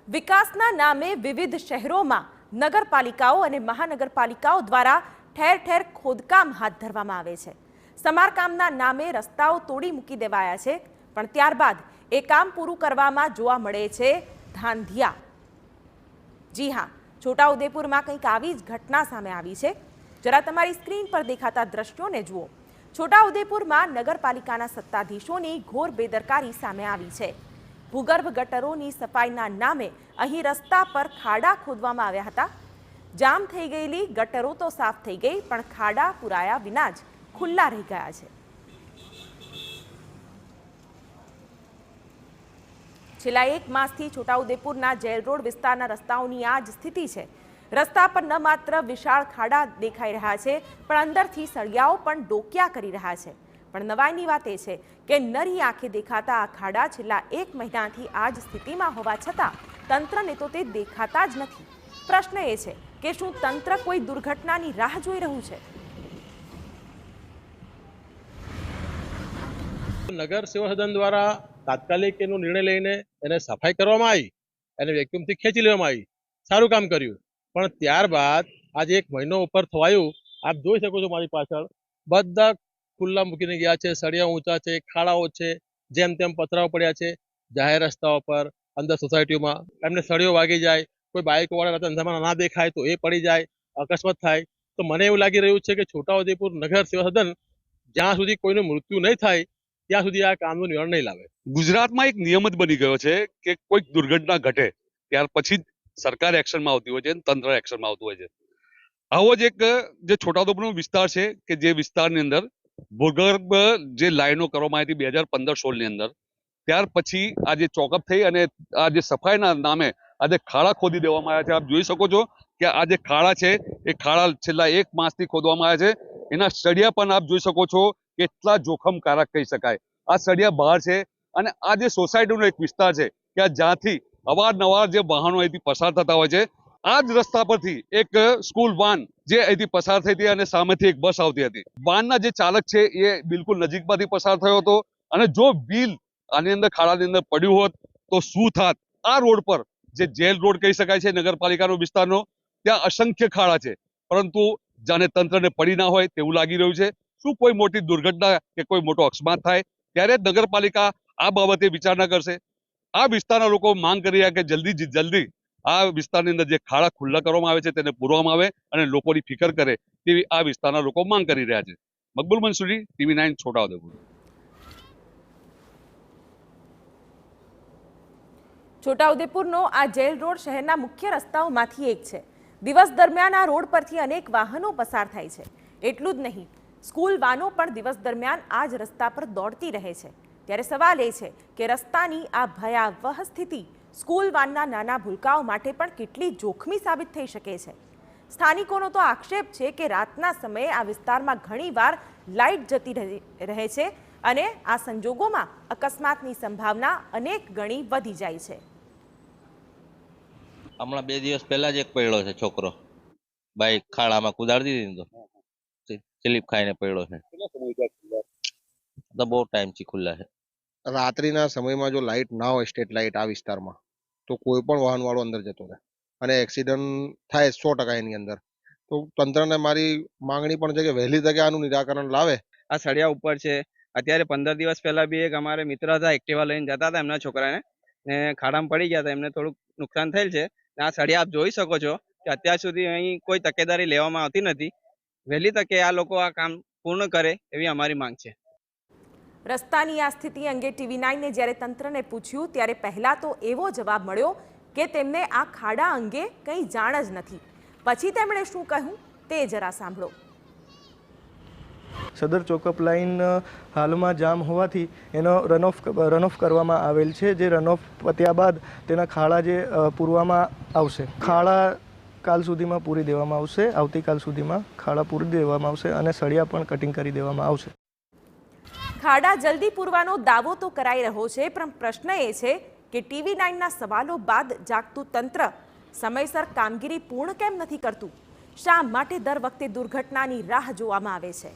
વિકાસના નામે વિવિધ શહેરોમાં નગરપાલિકાઓ અને મહાનગરપાલિકાઓ દ્વારા ઠેર ઠેર ખોદકામ હાથ ધરવામાં આવે છે। સમારકામના નામે રસ્તાઓ તોડી મૂકી દેવાયા છે, પણ ત્યારબાદ એ કામ પૂરું કરવામાં જોવા મળે છે ધાંધિયા। જી હા, છોટાઉદેપુરમાં કંઈક આવી જ ઘટના સામે આવી છે। જરા તમારી સ્ક્રીન પર દેખાતા દ્રશ્યોને જુઓ। છોટાઉદેપુરમાં નગરપાલિકાના સત્તાધીશોની ઘોર બેદરકારી સામે આવી છે। ભૂગર્ભ ગટરોની સફાઈના નામે અહીં રસ્તા પર ખાડા ખોદવામાં આવ્યા હતા। જામ થઈ ગયેલી ગટરો તો સાફ થઈ ગઈ, પણ ખાડા પુરાયા વિના જ ખુલ્લા રહી ગયા છે। છેલ્લા એક માસથી છોટાઉદેપુરના જેલ રોડ વિસ્તારના રસ્તાઓની આ જ સ્થિતિ છે। રસ્તા પર ન માત્ર વિશાળ ખાડા દેખાઈ રહ્યા છે, પણ અંદરથી સળિયાઓ પણ ડોકિયા કરી રહ્યા છે। પણ નવાઈની વાત એ છે કે નરી આંખે દેખાતા આ ખાડા છેલ્લા એક મહિનાથી આ જ સ્થિતિમાં હોવા છતાં તંત્રને તો તે દેખાતા જ નથી। પ્રશ્ન એ છે કે શું તંત્ર કોઈ દુર્ઘટનાની રાહ જોઈ રહ્યું છે? નગર સેવા સદન દ્વારા તાત્કાલિક એનો નિર્ણય લઈને એને સફાઈ કરવામાં આવી અને વેક્યુમથી ખેંચી લેવામાં આવી। સારું કામ કર્યું, પણ ત્યારબાદ આજે એક મહિનો ઉપર થવાયું। આપ જોઈ શકો છો મારી પાછળ બધા ખુલ્લા મૂકીને ગયા છે। સળિયા ઊંચા છે, ખાડાઓ છે, જેમ તેમ પથરાઓ પડ્યા છે। જાહેર રસ્તાઓ પર, અંદર સોસાયટીઓમાં એમને સળિયો વાગી જાય, કોઈ બાઇક વાળા અંધારામાં ના દેખાય તો એ પડી જાય, અકસ્માત થાય। તો મને એવું લાગી રહ્યું છે કે છોટાઉદેપુર નગર સેવા સદન જ્યાં સુધી કોઈનું મૃત્યુ નહીં થાય ત્યાં સુધી આ કામનો નિર્ણય નહીં લાવે। ગુજરાતમાં એક નિયમ જ બની ગયો છે કે કોઈક દુર્ઘટના ઘટે ત્યાર પછી સરકાર એક્શનમાં આવતી હોય છે, તંત્ર એક્શનમાં આવતું હોય છે। આવો જ એક જે છોટાઉદેપુરનો વિસ્તાર છે કે જે વિસ્તારની અંદર ભૂગર્ભ જે લાઈનો કરવામાં આવી હતી 2015-16 ની અંદર, ત્યાર પછી આજે ચોકઅપ થઈ અને આ જે સફાઈના નામે આજે ખાડા ખોદી દેવામાં આવ્યા છે। આપ જોઈ શકો છો કે આ જે ખાડા છે એ ખાડા છેલ્લા એક માસથી ખોદવામાં આવ્યા છે। એના સળિયા પણ આપ જોઈ શકો છો કેટલા જોખમકારક કહી શકાય। આ સળિયા બહાર છે અને આ જે સોસાયટીનો એક વિસ્તાર છે કે જ્યાંથી અવારનવાર જે વાહનો અહીંથી પસાર થતા હોય છે, આ જ રસ્તા પરથી એક સ્કૂલ વાન જે અહીંથી પસાર થઈ હતી અને સામેથી એક બસ આવતી હતી। વાનના જે ચાલક છે એ બિલકુલ નજીકમાંથી પસાર થયો હતો અને જો વ્હીલ આની અંદર ખાડાની અંદર પડ્યું હોત તો શું થાત? આ રોડ પર જે જેલ રોડ કહી શકાય છે નગરપાલિકાનો વિસ્તારનો, ત્યાં અસંખ્ય ખાડા છે, પરંતુ જાણે તંત્રને પડી ના હોય તેવું લાગી રહ્યું છે। શું કોઈ મોટી દુર્ઘટના કે કોઈ મોટો અકસ્માત થાય ત્યારે નગરપાલિકા આ બાબતે વિચારણા કરશે? આ વિસ્તારના લોકો માંગ કરી રહ્યા કે જલ્દી આ વિસ્તારની અંદર જે ખાડા ખુલ્લા કરવામાં આવે છે તેને પૂરવામાં આવે અને લોકોની ફિકર કરે તેવી આ વિસ્તારના લોકો માંગ કરી રહ્યા છે। મકબૂલ મંસૂરી, TV9 છોટાઉદેપુર। છોટાઉદેપુરનો આ જેલ રોડ શહેરના મુખ્ય રસ્તાઓમાંથી એક છે। દિવસ દરમિયાન આ રોડ પરથી અનેક વાહનો પસાર થાય છે। એટલું જ નહીં, સ્કૂલ વાનો પણ દિવસ દરમિયાન આ જ રસ્તા પર દોડતી રહે છે। ત્યારે સવાલ એ છે કે રસ્તાની આ ભયાવહ સ્થિતિ સ્કૂલ વાનના નાના ભૂલકાઓ માટે પણ કેટલી જોખમી સાબિત થઈ શકે છે। સ્થાનિકોનો તો આક્ષેપ છે કે રાતના સમયે આ વિસ્તારમાં ઘણીવાર લાઇટ જતી રહે છે અને આ સંજોગોમાં અકસ્માતની સંભાવના અનેક ગણી વધી જાય છે। હમણાં 2 દિવસ પહેલા જ એક પડ્યો છે છોકરો, બાઈક ખાડામાં કુદાડી દીધી તો સ્લીપ ખાઈને પડ્યો છે। તો બહુ ટાઈમથી ખુલ્લા છે। રાત્રિના સમયમાં જો લાઇટ ના હોય, સ્ટ્રીટ લાઇટ આ વિસ્તારમાં, તો કોઈ પણ વાહન વાળો અંદર જતો રહે અને એક્સિડન્ટ થાય 100% એની અંદર। તો તંત્રને મારી માંગણી પણ છે કે વહેલી તકે આનું નિરાકરણ લાવે। આ સળિયા ઉપર છે। અત્યારે 15 દિવસ પહેલા બી એક અમારે મિત્ર હતા, એક્ટિવા લઈને જતા હતા એમના છોકરાને ને ખાડામાં પડી ગયા હતા, એમને થોડુંક નુકસાન થયેલ છે। આ સળિયા આપ જોઈ શકો છો કે અત્યાર સુધી અહીં કોઈ તકેદારી લેવામાં આવતી નથી। વહેલી તકે આ લોકો આ કામ પૂર્ણ કરે એવી અમારી માંગ છે। રસ્તાની આ સ્થિતિ અંગે TV9ને જ્યારે તંત્રને પૂછ્યું ત્યારે પહેલા તો એવો જવાબ મળ્યો કે તેમને આ ખાડા અંગે કંઈ જાણ જ નથી। પછી તેમણે શું કહ્યું તે જરા સાંભળો। સદર ચોકઅપ લાઇન હાલમાં જામ હોવાથી એનો રનઓફ કરવામાં આવેલ છે। જે રનઓફ પત્યા બાદ તેના ખાડા જે પૂરવામાં આવશે। ખાડા કાલ સુધીમાં પૂરી દેવામાં આવશે। આવતીકાલ સુધીમાં ખાડા પૂરી દેવામાં આવશે અને સળિયા પણ કટિંગ કરી દેવામાં આવશે। ખાડા જલ્દી પૂરવાનો દાવો તો કરાઈ રહ્યો છે, પણ પ્રશ્ન એ છે કે TV9ના સવાલો બાદ જાગતું તંત્ર સમયસર કામગીરી પૂર્ણ કેમ નથી કરતું? શા માટે દર વખતે દુર્ઘટનાની રાહ જોવામાં આવે છે?